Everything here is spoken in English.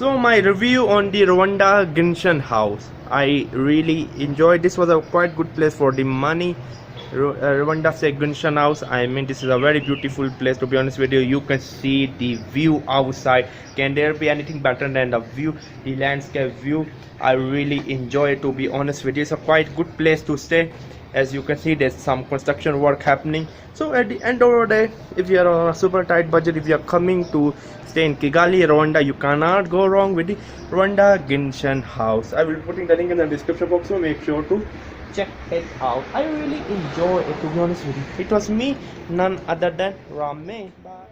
So my review on the Rwanda Genshin house. I really enjoyed. This was a quite good place for the money. RwandaStay Gashushu house. I mean, this is a very beautiful place. To be honest with you, you can see the view outside. Can there be anything better than the view, the landscape view? I really enjoy it. To be honest with you, it's a quite good place to stay. As you can see, there's some construction work happening. So at the end of the day, if you are on a super tight budget, if you are coming to stay in Kigali, Rwanda, you cannot go wrong with the Rwanda Genshin house. I will be putting the link in the description box, so make sure to check it out. I really enjoy it, to be honest with you. It was me, none other than Ramay. Bye.